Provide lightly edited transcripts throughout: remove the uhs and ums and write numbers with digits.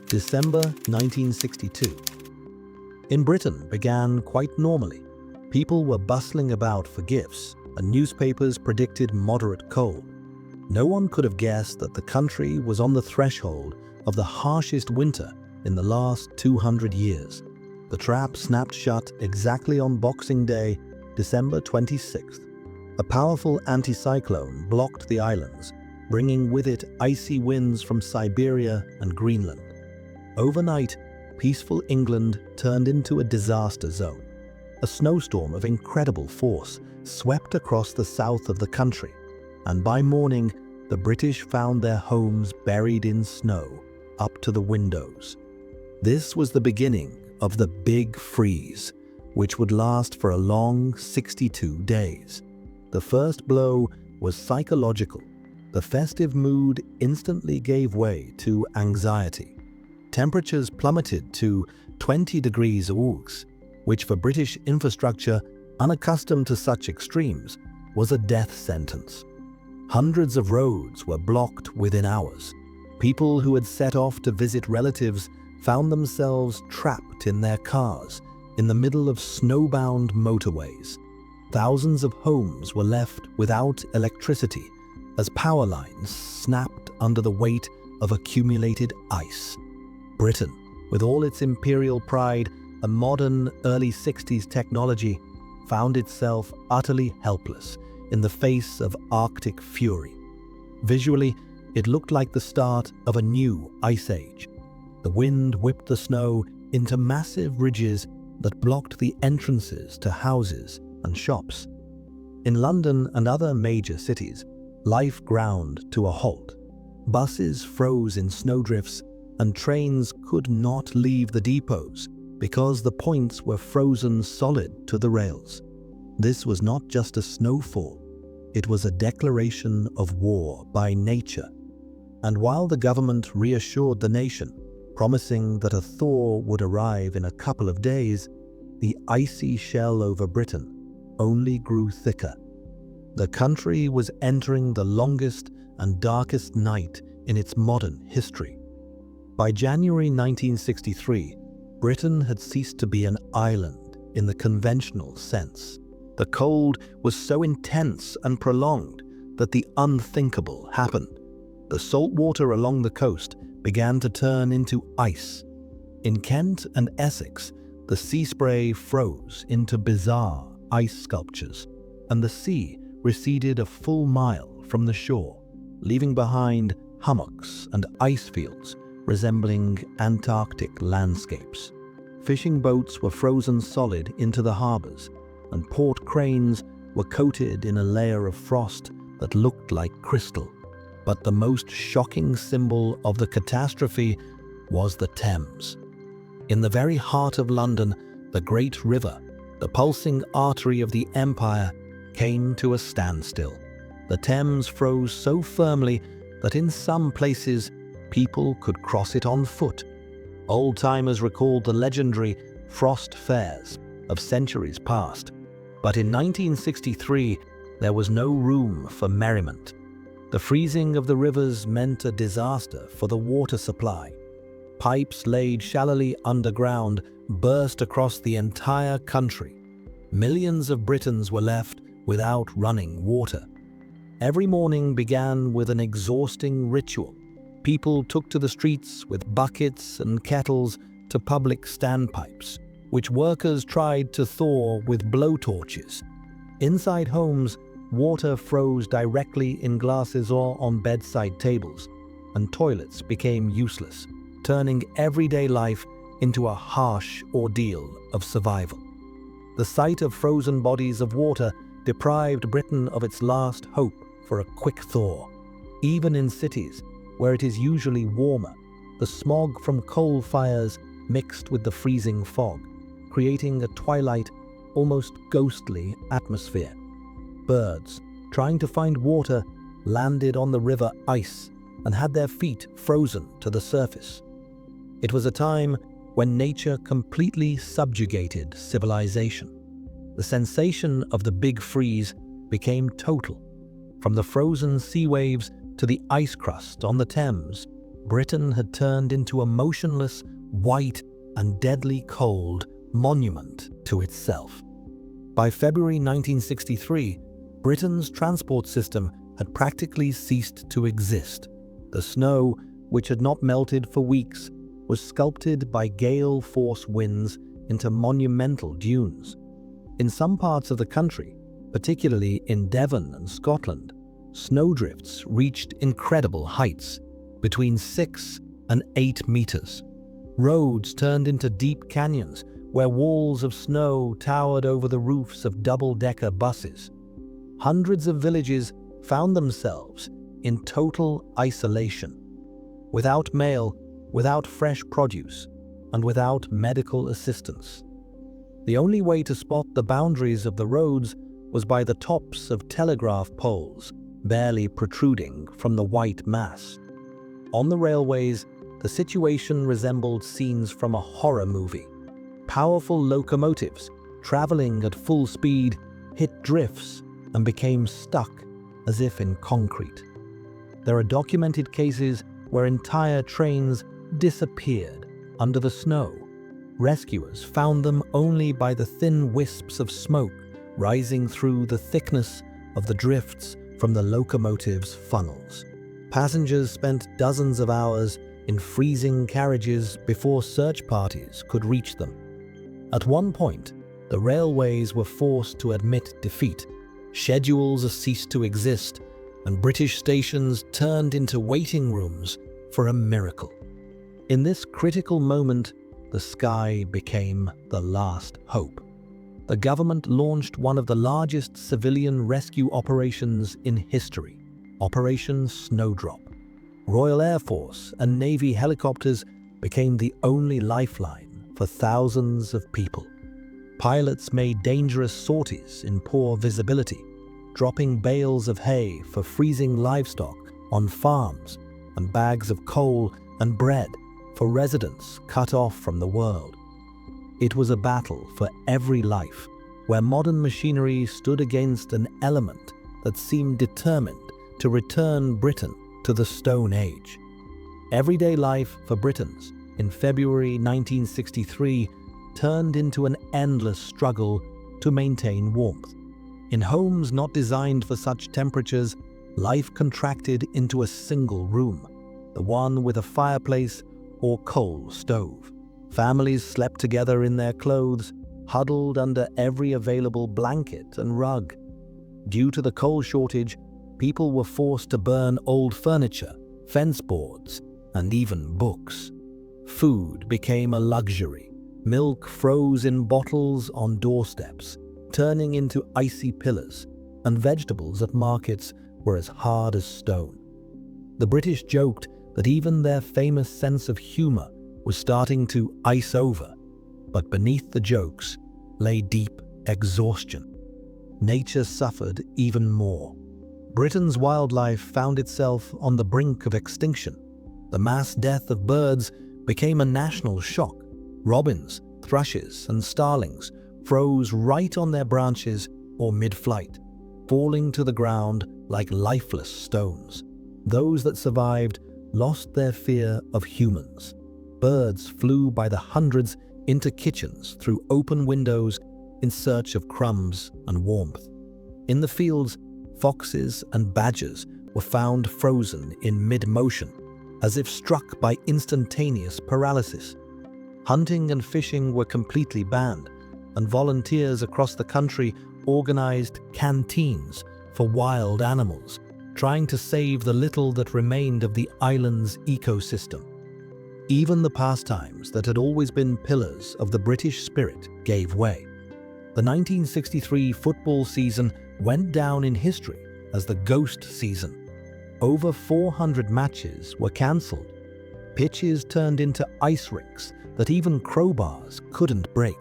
December 1962. In Britain began quite normally. People were bustling about for gifts, and newspapers predicted moderate cold. No one could have guessed that the country was on the threshold of the harshest winter in the last 200 years. The trap snapped shut exactly on Boxing Day, December 26th. A powerful anticyclone blocked the islands, bringing with it icy winds from Siberia and Greenland. Overnight, peaceful England turned into a disaster zone. A snowstorm of incredible force swept across the south of the country, and by morning, the British found their homes buried in snow up to the windows. This was the beginning of the Big Freeze, which would last for a long 62 days. The first blow was psychological. The festive mood instantly gave way to anxiety. Temperatures plummeted to 20 degrees Celsius, which for British infrastructure unaccustomed to such extremes was a death sentence. Hundreds of roads were blocked within hours. People who had set off to visit relatives found themselves trapped in their cars in the middle of snowbound motorways. Thousands of homes were left without electricity as power lines snapped under the weight of accumulated ice. Britain, with all its imperial pride and modern early 60s technology, found itself utterly helpless in the face of Arctic fury. Visually, it looked like the start of a new ice age. The wind whipped the snow into massive ridges that blocked the entrances to houses and shops. In London and other major cities, life ground to a halt. Buses froze in snowdrifts, and trains could not leave the depots because the points were frozen solid to the rails. This was not just a snowfall, it was a declaration of war by nature. And while the government reassured the nation, promising that a thaw would arrive in a couple of days, the icy shell over Britain only grew thicker. The country was entering the longest and darkest night in its modern history. By January 1963, Britain had ceased to be an island in the conventional sense. The cold was so intense and prolonged that the unthinkable happened. The salt water along the coast began to turn into ice. In Kent and Essex, the sea spray froze into bizarre ice sculptures, and the sea receded a full mile from the shore, leaving behind hummocks and ice fields resembling Antarctic landscapes. Fishing boats were frozen solid into the harbors, and port cranes were coated in a layer of frost that looked like crystal. But the most shocking symbol of the catastrophe was the Thames. In the very heart of London, the great river, the pulsing artery of the empire, came to a standstill. The Thames froze so firmly that in some places, people could cross it on foot. Old-timers recalled the legendary frost fairs of centuries past. But in 1963, there was no room for merriment. The freezing of the rivers meant a disaster for the water supply. Pipes laid shallowly underground burst across the entire country. Millions of Britons were left without running water. Every morning began with an exhausting ritual. People took to the streets with buckets and kettles to public standpipes, which workers tried to thaw with blowtorches. Inside homes, water froze directly in glasses or on bedside tables, and toilets became useless, turning everyday life into a harsh ordeal of survival. The sight of frozen bodies of water deprived Britain of its last hope for a quick thaw. Even in cities, where it is usually warmer, the smog from coal fires mixed with the freezing fog, creating a twilight, almost ghostly atmosphere. Birds, trying to find water, landed on the river ice and had their feet frozen to the surface. It was a time when nature completely subjugated civilization. The sensation of the Big Freeze became total. From the frozen sea waves to the ice crust on the Thames, Britain had turned into a motionless, white, and deadly cold monument to itself. By February 1963, Britain's transport system had practically ceased to exist. The snow, which had not melted for weeks, was sculpted by gale-force winds into monumental dunes. In some parts of the country, particularly in Devon and Scotland, snowdrifts reached incredible heights, between 6 and 8 meters. Roads turned into deep canyons where walls of snow towered over the roofs of double-decker buses. Hundreds of villages found themselves in total isolation, without mail, without fresh produce, and without medical assistance. The only way to spot the boundaries of the roads was by the tops of telegraph poles, barely protruding from the white mass. On the railways, the situation resembled scenes from a horror movie. Powerful locomotives, traveling at full speed, hit drifts and became stuck as if in concrete. There are documented cases where entire trains disappeared under the snow. Rescuers found them only by the thin wisps of smoke rising through the thickness of the drifts from the locomotive's funnels. Passengers spent dozens of hours in freezing carriages before search parties could reach them. At one point, the railways were forced to admit defeat. Schedules ceased to exist, and British stations turned into waiting rooms for a miracle. In this critical moment, the sky became the last hope. The government launched one of the largest civilian rescue operations in history, Operation Snowdrop. Royal Air Force and Navy helicopters became the only lifeline for thousands of people. Pilots made dangerous sorties in poor visibility, dropping bales of hay for freezing livestock on farms and bags of coal and bread for residents cut off from the world. It was a battle for every life, where modern machinery stood against an element that seemed determined to return Britain to the Stone Age. Everyday life for Britons in February 1963 turned into an endless struggle to maintain warmth. In homes not designed for such temperatures, life contracted into a single room, the one with a fireplace or coal stove. Families slept together in their clothes, huddled under every available blanket and rug. Due to the coal shortage, people were forced to burn old furniture, fence boards, and even books. Food became a luxury. Milk froze in bottles on doorsteps, turning into icy pillars, and vegetables at markets were as hard as stone. The British joked that even their famous sense of humor was starting to ice over, but beneath the jokes lay deep exhaustion. Nature suffered even more. Britain's wildlife found itself on the brink of extinction. The mass death of birds became a national shock. Robins, thrushes, and starlings froze right on their branches or mid-flight, falling to the ground like lifeless stones. Those that survived lost their fear of humans. Birds flew by the hundreds into kitchens through open windows in search of crumbs and warmth. In the fields, foxes and badgers were found frozen in mid-motion, as if struck by instantaneous paralysis. Hunting and fishing were completely banned, and volunteers across the country organized canteens for wild animals, trying to save the little that remained of the island's ecosystem. Even the pastimes that had always been pillars of the British spirit gave way. The 1963 football season went down in history as the ghost season. Over 400 matches were cancelled. Pitches turned into ice rinks that even crowbars couldn't break.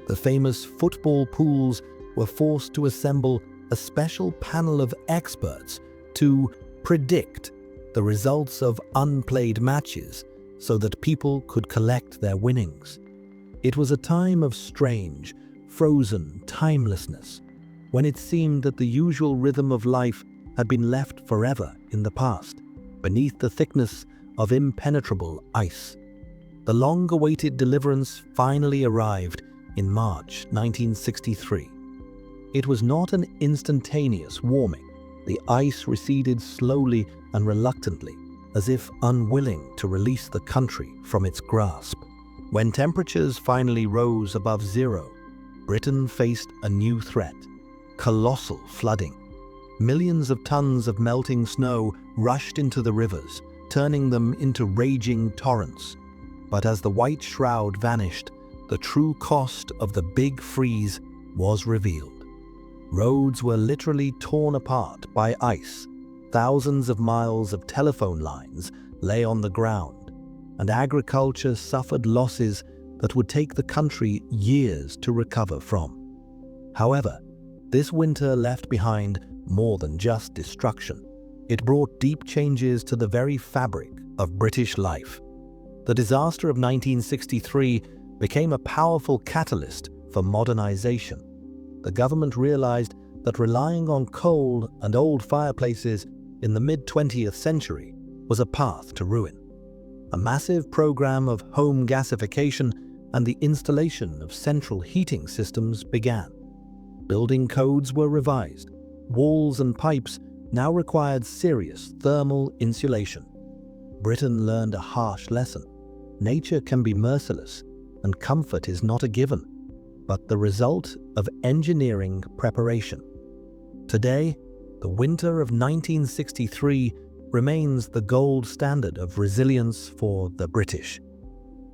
The famous football pools were forced to assemble a special panel of experts to predict the results of unplayed matches so that people could collect their winnings. It was a time of strange, frozen timelessness, when it seemed that the usual rhythm of life had been left forever in the past. Beneath the thickness of impenetrable ice. The long-awaited deliverance finally arrived in March 1963. It was not an instantaneous warming. The ice receded slowly and reluctantly, as if unwilling to release the country from its grasp. When temperatures finally rose above zero, Britain faced a new threat: colossal flooding. Millions of tons of melting snow rushed into the rivers, turning them into raging torrents. But as the white shroud vanished, the true cost of the big freeze was revealed. Roads were literally torn apart by ice. Thousands of miles of telephone lines lay on the ground, and agriculture suffered losses that would take the country years to recover from. However, this winter left behind more than just destruction. It brought deep changes to the very fabric of British life. The disaster of 1963 became a powerful catalyst for modernization. The government realized that relying on coal and old fireplaces in the mid-20th century was a path to ruin. A massive program of home gasification and the installation of central heating systems began. Building codes were revised. Walls and pipes now required serious thermal insulation. Britain learned a harsh lesson. Nature can be merciless, and comfort is not a given, but the result of engineering preparation. Today, the winter of 1963 remains the gold standard of resilience for the British.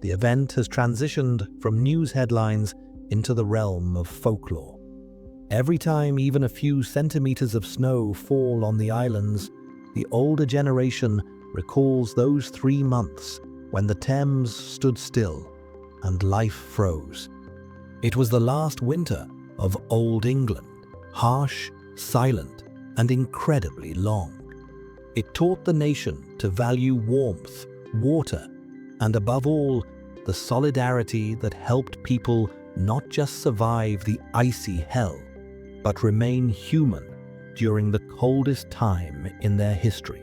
The event has transitioned from news headlines into the realm of folklore. Every time even a few centimeters of snow fall on the islands, the older generation recalls those 3 months when the Thames stood still and life froze. It was the last winter of Old England, harsh, silent, and incredibly long. It taught the nation to value warmth, water, and above all, the solidarity that helped people not just survive the icy hell, but remain human during the coldest time in their history.